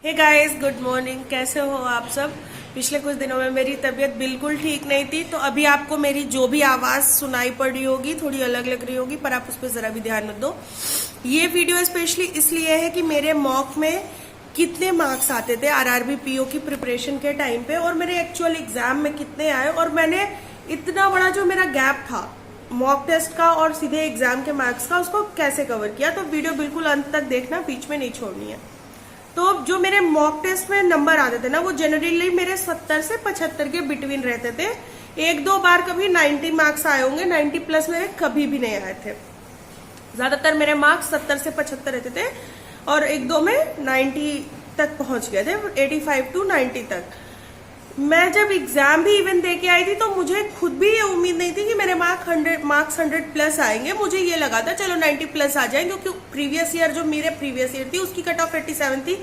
Hey guys, good morning. कैसे हो आप सब? पिछले कुछ दिनों में मेरी तबीयत बिल्कुल ठीक नहीं थी, तो अभी आपको मेरी जो भी आवाज सुनाई पड़ रही होगी थोड़ी अलग लग रही होगी, पर आप उस पर जरा भी ध्यान मत दो। ये वीडियो स्पेशली इसलिए है कि मेरे मॉक में कितने मार्क्स आते थे आरआरबी पीओ की प्रिपरेशन के टाइम पे, और मेरे एक्चुअल एग्जाम में कितने आए, और मैंने इतना बड़ा जो मेरा गैप था मॉक टेस्ट का और सीधे एग्जाम के मार्क्स का, उसको कैसे कवर किया। तो वीडियो बिल्कुल अंत तक देखना, बीच में नहीं छोड़नी है। तो जो मेरे मॉक टेस्ट में नंबर आते थे ना, वो जनरली मेरे 70 से 75 के बिटवीन रहते थे। एक दो बार कभी 90 मार्क्स आए होंगे, 90 प्लस मेरे कभी भी नहीं आए थे। ज्यादातर मेरे मार्क्स 70 से 75 रहते थे, और एक दो में 90 तक पहुंच गए थे, 85 to 90 तक। मैं जब एग्जाम भी इवन दे के आई थी, तो मुझे खुद भी ये उम्मीद नहीं थी कि मेरे मार्क्स 100 प्लस आएंगे। मुझे ये लगा था चलो 90 प्लस आ जाएंगे, क्योंकि प्रीवियस ईयर जो मेरे प्रीवियस ईयर थी उसकी कट ऑफ 87 थी,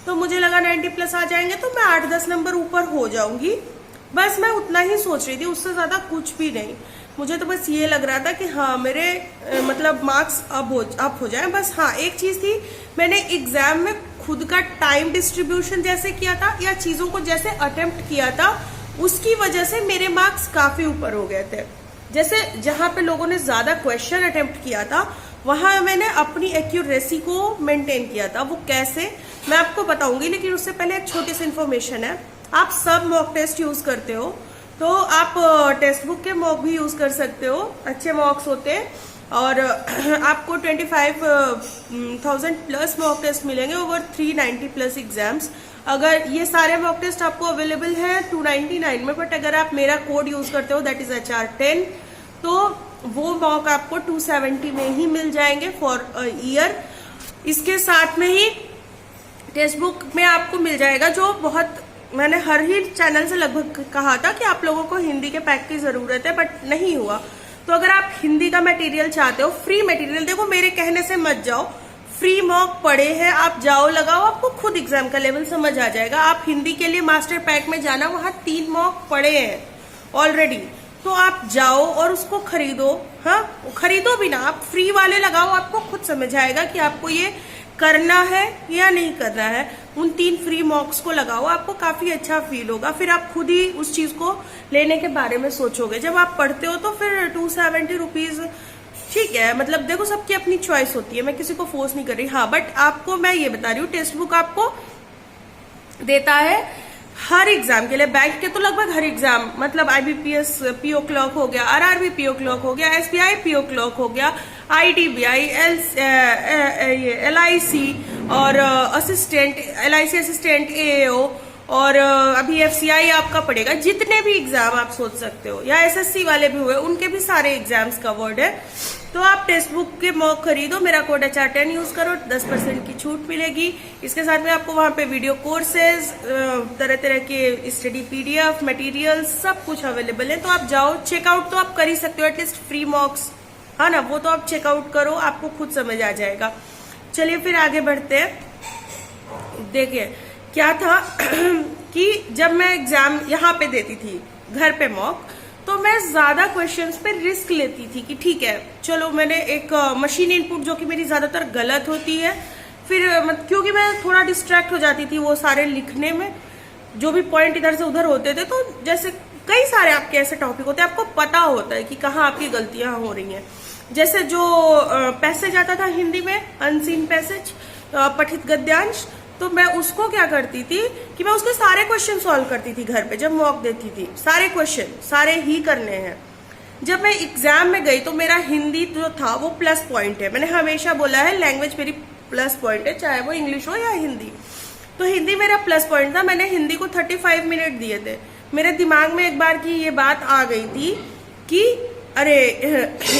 तो मुझे लगा 90 प्लस आ जाएंगे तो मैं 8-10 नंबर ऊपर हो जाऊंगी। बस मैं उतना ही सोच रही थी, उससे ज्यादा कुछ भी नहीं। मुझे तो बस ये लग रहा था कि हाँ मेरे मतलब मार्क्स अब हो जाए बस। हाँ, एक चीज थी, मैंने एग्जाम में खुद का टाइम डिस्ट्रीब्यूशन जैसे किया था या चीजों को जैसे अटेम्प्ट किया था, उसकी वजह से मेरे मार्क्स काफी ऊपर हो गए थे। जैसे जहां पे लोगों ने ज्यादा क्वेश्चन अटेम्प्ट किया था, वहां मैंने अपनी एक्यूरेसी को मेंटेन किया था। वो कैसे, मैं आपको बताऊंगी, लेकिन उससे पहले एक छोटी सी इन्फॉर्मेशन है। आप सब मॉक टेस्ट यूज करते हो, तो आप टेक्स्ट बुक के मॉक भी यूज कर सकते हो, अच्छे मॉक्स होते हैं, और आपको 25,000 प्लस मॉक टेस्ट मिलेंगे ओवर 390 प्लस एग्जाम्स। अगर ये सारे मॉक टेस्ट आपको अवेलेबल है 299 में, बट अगर आप मेरा कोड यूज करते हो दैट इज HR10, तो वो मॉक आपको 270 में ही मिल जाएंगे फॉर ईयर। इसके साथ में ही टेक्स्ट बुक में आपको मिल जाएगा, जो बहुत मैंने हर ही चैनल से लगभग कहा था कि आप लोगों को हिंदी के पैक की जरूरत है, बट नहीं हुआ। तो अगर आप हिंदी का मटेरियल चाहते हो, फ्री मटेरियल, देखो मेरे कहने से मत जाओ, फ्री मॉक पड़े हैं, आप जाओ लगाओ, आपको खुद एग्जाम का लेवल समझ आ जाएगा। आप हिंदी के लिए मास्टर पैक में जाना, वहां 3 मॉक पड़े हैं ऑलरेडी, तो आप जाओ और उसको खरीदो। हाँ, खरीदो भी ना, आप फ्री वाले लगाओ, आपको खुद समझ आएगा कि आपको ये करना है या नहीं करना है। उन 3 फ्री मॉक्स को लगाओ, आपको काफी अच्छा फील होगा। फिर आप खुद ही उस चीज को लेने के बारे में सोचोगे। जब आप पढ़ते हो तो फिर 270 रुपीज ठीक है, मतलब देखो सबकी अपनी चॉइस होती है, मैं किसी को फोर्स नहीं कर रही। हाँ, बट आपको मैं ये बता रही हूँ, टेक्स्ट बुक आपको देता है हर एग्जाम के लिए, बैंक के तो लगभग हर एग्जाम, मतलब IBPS पीओ क्लॉक हो गया, RRB पीओ क्लॉक हो गया, SBI पीओ क्लॉक हो गया, IDBI, LIC और असिस्टेंट, LIC असिस्टेंट, AAO, और अभी FCI आपका पड़ेगा। जितने भी एग्जाम आप सोच सकते हो, या SSC वाले भी हुए, उनके भी सारे एग्जाम्स कवर्ड है। तो आप टेक्स्ट बुक के मॉक खरीदो, मेरा कोड HR10 यूज करो, 10% की छूट मिलेगी। इसके साथ में आपको वहां पे वीडियो कोर्सेज, तरह तरह के स्टडी PDF मटेरियल सब कुछ अवेलेबल है। तो आप जाओ, चेकआउट तो आप कर ही सकते हो, एटलीस्ट फ्री मॉक्स, हाँ ना, वो तो आप चेकआउट करो, आपको खुद समझ आ जाएगा। चलिए फिर आगे बढ़ते हैं। देखिए क्या था कि जब मैं एग्जाम यहाँ पे देती थी घर पे मॉक, तो मैं ज्यादा क्वेश्चंस पे रिस्क लेती थी कि ठीक है चलो, मैंने एक मशीन इनपुट जो कि मेरी ज्यादातर गलत होती है, फिर क्योंकि मैं थोड़ा डिस्ट्रैक्ट हो जाती थी वो सारे लिखने में, जो भी पॉइंट इधर से उधर होते थे। तो जैसे कई सारे आपके ऐसे टॉपिक होते हैं, आपको पता होता है कि कहाँ आपकी गलतियां हो रही हैं। जैसे जो पैसेज आता था हिंदी में, अनसीन पैसेज, पठित गद्यांश, तो मैं उसको क्या करती थी कि मैं उसके सारे क्वेश्चन सॉल्व करती थी घर पे जब मॉक देती थी। सारे क्वेश्चन सारे ही करने हैं। जब मैं एग्जाम में गई तो मेरा हिंदी जो था वो प्लस पॉइंट है। मैंने हमेशा बोला है लैंग्वेज मेरी प्लस पॉइंट है, चाहे वो इंग्लिश हो या हिंदी। तो हिंदी मेरा प्लस पॉइंट था। मैंने हिंदी को 35 मिनट दिए थे। मेरे दिमाग में एक बार की ये बात आ गई थी कि अरे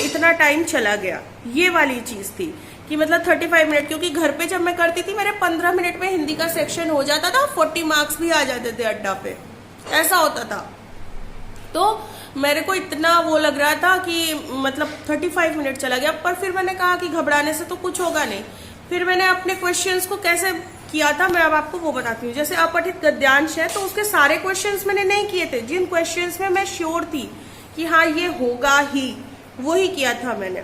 इतना टाइम चला गया, ये वाली चीज थी कि मतलब 35 मिनट, क्योंकि घर पे जब मैं करती थी मेरे 15 मिनट में हिंदी का सेक्शन हो जाता था, 40 मार्क्स भी आ जाते थे अड्डा पे, ऐसा होता था। तो मेरे को इतना वो लग रहा था कि मतलब 35 मिनट चला गया। पर फिर मैंने कहा कि घबराने से तो कुछ होगा नहीं। फिर मैंने अपने क्वेश्चंस को कैसे किया था, मैं अब आपको वो बताती हूँ। जैसे अपठित गद्यांश है, तो उसके सारे क्वेश्चंस मैंने नहीं किए थे। जिन क्वेश्चंस में मैं श्योर थी कि हाँ ये होगा ही, वही किया था मैंने।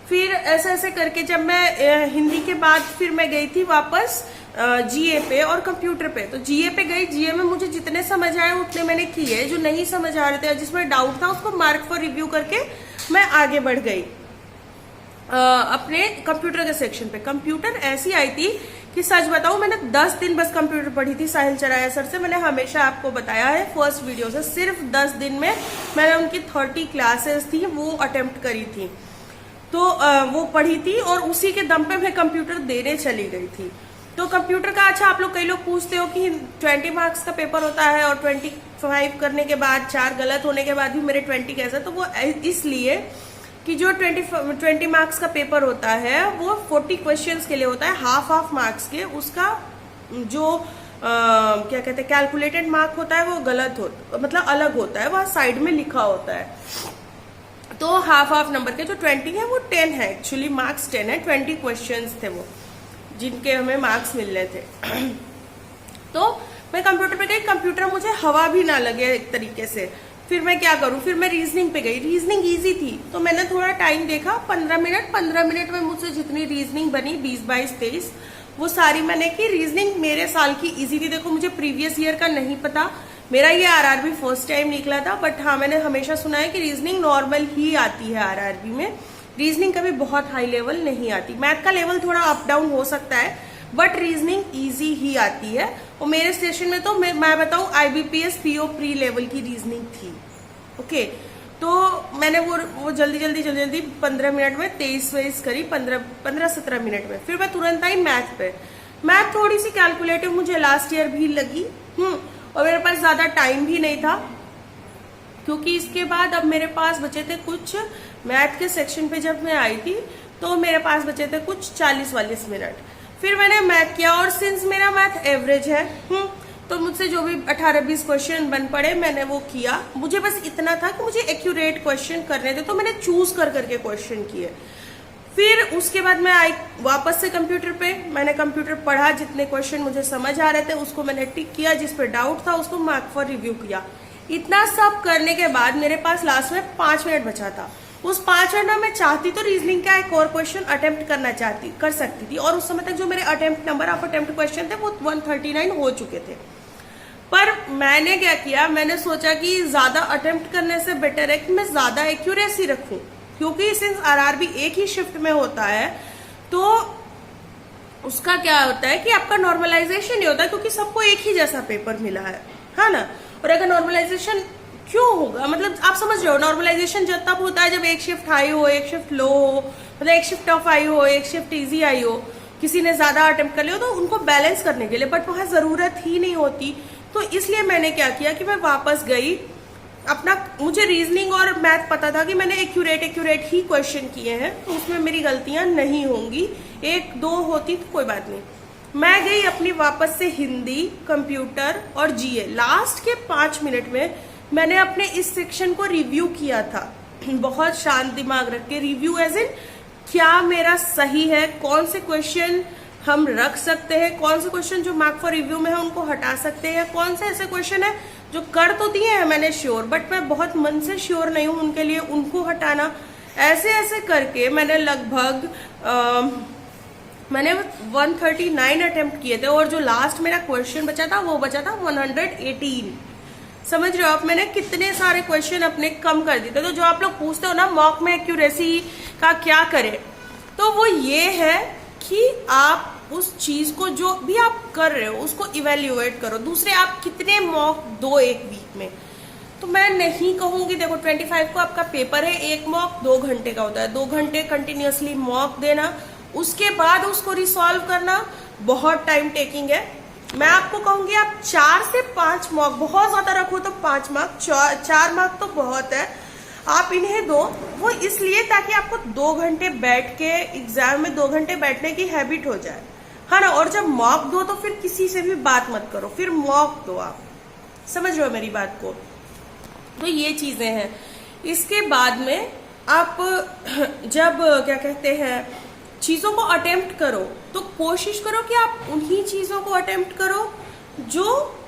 फिर ऐसे ऐसे करके जब मैं हिंदी के बाद फिर मैं गई थी वापस जीए पे और कंप्यूटर पे। तो जीए पे गई, जीए में मुझे जितने समझ आए उतने मैंने किए, जो नहीं समझ आ रहे थे, जिसमें डाउट था, उसको मार्क फॉर रिव्यू करके मैं आगे बढ़ गई अपने कंप्यूटर के सेक्शन पे। कंप्यूटर ऐसी आई थी कि सच बताऊं, मैंने 10 दिन बस कंप्यूटर पढ़ी थी साहिल चराया सर से। मैंने हमेशा आपको बताया है फर्स्ट वीडियो से, सिर्फ 10 दिन में मैंने उनकी 30 क्लासेस थी वो अटेम्प्ट करी थी, तो वो पढ़ी थी और उसी के दम पे मैं कंप्यूटर देने चली गई थी। तो कंप्यूटर का, अच्छा आप लोग, कई लोग पूछते हो कि 20 मार्क्स का पेपर होता है और 25 करने के बाद 4 गलत होने के बाद भी मेरे 20 कैसे, तो वो इसलिए कि जो 20 मार्क्स का पेपर होता है वो 40 क्वेश्चंस के लिए होता है, हाफ मार्क्स के। उसका जो क्या कहते हैं कैलकुलेटेड मार्क होता है वो गलत होता, मतलब अलग होता है, वह साइड में लिखा होता है। तो हाफ नंबर के जो 20 है वो 10 है, एक्चुअली मार्क्स 10 है, 20 क्वेश्चंस थे वो जिनके हमें मार्क्स मिलने थे। तो मैं कंप्यूटर पे गई, कंप्यूटर मुझे हवा भी ना लगे एक तरीके से। फिर मैं क्या करूं, फिर मैं रीजनिंग पे गई। रीजनिंग इजी थी तो मैंने थोड़ा टाइम देखा, 15 मिनट में मुझसे जितनी रीजनिंग बनी 20, 22, 23 वो सारी मैंने की। रीजनिंग मेरे साल की इजी थी। देखो मुझे प्रीवियस ईयर का नहीं पता, मेरा ये आरआरबी फर्स्ट टाइम निकला था, बट हाँ मैंने हमेशा सुना है कि रीजनिंग नॉर्मल ही आती है आरआरबी में, रीजनिंग कभी बहुत हाई लेवल नहीं आती। मैथ का लेवल थोड़ा अप डाउन हो सकता है बट रीजनिंग इजी ही आती है। और मेरे स्टेशन में तो मैं बताऊं IBPS PO प्री लेवल की रीजनिंग थी। ओके, तो मैंने वो जल्दी 15 मिनट में 23 करी, 15-17 मिनट में। फिर मैं तुरंत आई मैथ पे। मैथ थोड़ी सी कैलकुलेटिव मुझे लास्ट ईयर भी लगी, और मेरे पास ज्यादा टाइम भी नहीं था, क्योंकि इसके बाद अब मेरे पास बचे थे कुछ, मैथ के सेक्शन पे जब मैं आई थी तो मेरे पास बचे थे कुछ 40-42 मिनट। फिर मैंने मैथ किया, और सिंस मेरा मैथ एवरेज है, तो मुझसे जो भी 18-20 क्वेश्चन बन पड़े मैंने वो किया। मुझे बस इतना था कि मुझे एक्यूरेट क्वेश्चन करने थे, तो मैंने चूज करके क्वेश्चन किए। फिर उसके बाद मैं आई वापस से कंप्यूटर पे। मैंने कंप्यूटर पढ़ा, जितने क्वेश्चन मुझे समझ आ रहे थे उसको मैंने टिक किया, जिस पे डाउट था उसको मार्क फॉर रिव्यू किया। इतना सब करने के बाद मेरे पास लास्ट में 5 मिनट बचा था। उस 5 मिनट में मैं चाहती तो रीजनिंग का एक और क्वेश्चन अटेम्प्ट कर सकती थी, और उस समय तक जो मेरे नंबर ऑफ अटेम्प्ट क्वेश्चन थे वो 139 हो चुके थे। पर मैंने क्या किया, मैंने सोचा कि ज्यादा अटेम्प्ट करने से बेटर है कि मैं ज्यादा एक्यूरेसी रखूं, क्योंकि सिंस आरआरबी एक ही शिफ्ट में होता है तो उसका क्या होता है कि आपका नॉर्मलाइजेशन नहीं होता, क्योंकि सबको एक ही जैसा पेपर मिला है ना। और अगर नॉर्मलाइजेशन क्यों होगा, मतलब आप समझ रहे हो, नॉर्मलाइजेशन जब तब होता है जब एक शिफ्ट हाई हो, एक शिफ्ट लो हो, मतलब एक शिफ्ट टफ आई हो, एक शिफ्ट इजी आई हो, किसी ने ज्यादा अटेम्प्ट कर लिया, तो उनको बैलेंस करने के लिए, बट वहां जरूरत ही नहीं होती। तो इसलिए मैंने क्या किया कि मैं वापस गई अपना, मुझे रीजनिंग और मैथ पता था कि मैंने एक्यूरेट ही क्वेश्चन किए हैं, तो उसमें मेरी गलतियां नहीं होंगी, 1-2 होती तो कोई बात नहीं। मैं गई अपनी वापस से हिंदी, कंप्यूटर और जीए। लास्ट के 5 मिनट में मैंने अपने इस सेक्शन को रिव्यू किया था, बहुत शांत दिमाग रख के। रिव्यू एज इन क्या मेरा सही है, कौन से क्वेश्चन हम रख सकते हैं, कौन से क्वेश्चन जो मार्क फॉर रिव्यू में है उनको हटा सकते हैं, कौन से ऐसे क्वेश्चन है जो कर तो दिए हैं मैंने श्योर, बट मैं बहुत मन से श्योर नहीं हूं उनके लिए, उनको हटाना। ऐसे करके मैंने लगभग मैंने 139 अटेम्प्ट किए थे, और जो लास्ट मेरा क्वेश्चन बचा था वो बचा था 118। समझ रहे हो आप, मैंने कितने सारे क्वेश्चन अपने कम कर दिए थे। तो जो आप लोग पूछते हो ना मॉक में एक्यूरेसी का क्या करें, तो वो ये है कि आप उस चीज को जो भी आप कर रहे हो उसको इवेल्युएट करो। दूसरे आप कितने मॉक दो एक वीक में, तो मैं नहीं कहूंगी, देखो 25 को आपका पेपर है, एक मॉक 2 घंटे का होता है, 2 घंटे कंटिन्यूअसली मॉक देना, उसके बाद उसको रिसॉल्व करना बहुत टाइम टेकिंग है। मैं आपको कहूंगी आप 4 से 5 मॉक, बहुत ज्यादा रखो तो 5 मार्क, 4 मार्क तो बहुत है, आप इन्हें दो। वो इसलिए ताकि आपको 2 घंटे बैठ के एग्जाम में 2 घंटे बैठने की हैबिट हो जाए, है ना। और जब मॉक दो तो फिर किसी से भी बात मत करो, फिर मॉक दो। आप समझ रहे हो मेरी बात को। तो ये चीजें हैं। इसके बाद में आप जब क्या कहते हैं चीजों को अटेम्प्ट करो, तो कोशिश करो कि आप उन्हीं चीजों को अटेम्प्ट करो जो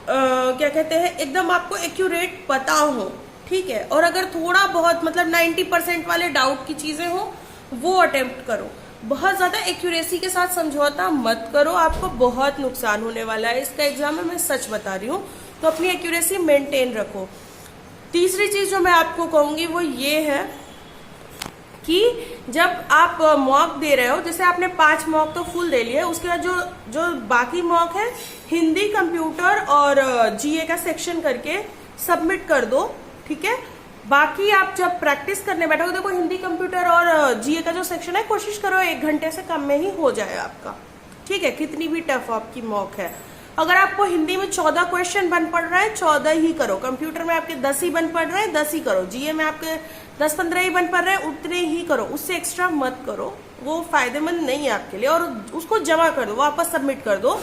क्या कहते हैं एकदम आपको एक्यूरेट पता हो, ठीक है। और अगर थोड़ा बहुत मतलब 90% वाले डाउट की चीजें हो वो अटेम्प्ट करो। बहुत ज्यादा एक्यूरेसी के साथ समझौता मत करो, आपको बहुत नुकसान होने वाला है इसका एग्जाम में, मैं सच बता रही हूँ। तो अपनी एक्यूरेसी मेंटेन रखो। तीसरी चीज जो मैं आपको कहूंगी वो ये है कि जब आप मॉक दे रहे हो, जैसे आपने 5 मॉक तो फुल दे लिए, उसके बाद जो बाकी मॉक है हिंदी, कंप्यूटर और जीए का सेक्शन करके सबमिट कर दो, ठीक है। बाकी आप जब प्रैक्टिस करने बैठोगे, देखो हिंदी, कंप्यूटर और जीए का जो सेक्शन है कोशिश करो 1 घंटे से कम में ही हो जाए आपका, ठीक है, कितनी भी टफ आपकी मॉक है। अगर आपको हिंदी में 14 क्वेश्चन बन पड़ रहा है 14 ही करो, कंप्यूटर में आपके 10 ही बन पड़ रहे हैं 10 ही करो, जीए में आपके 10-15 ही बन पड़ रहे हैं उतने ही करो, उससे एक्स्ट्रा मत करो, वो फायदेमंद नहीं है आपके लिए। और उसको जमा कर दो, वापस सबमिट कर दो।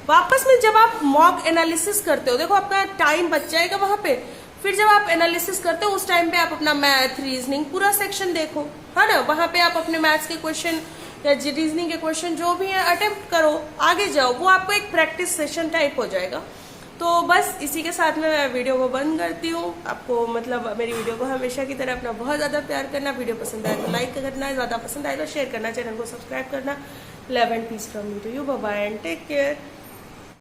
वापस में जब आप मॉक एनालिसिस करते हो, देखो आपका टाइम बच जाएगा वहां पे, फिर जब आप एनालिसिस करते हो उस टाइम पे आप अपना मैथ, रीजनिंग पूरा सेक्शन देखो, है ना। वहां पे आप अपने मैथ्स के क्वेश्चन या रीजनिंग के क्वेश्चन जो भी है अटेम्प्ट करो, आगे जाओ, वो आपको एक प्रैक्टिस सेशन टाइप हो जाएगा। तो बस इसी के साथ में मैं वीडियो को बंद करती हूँ। आपको मतलब मेरी वीडियो को हमेशा की तरह अपना बहुत ज़्यादा प्यार करना, वीडियो पसंद आए तो लाइक करना, ज़्यादा पसंद आए तो शेयर करना, चैनल को सब्सक्राइब करना। Love and peace from me to you, bye bye and take care.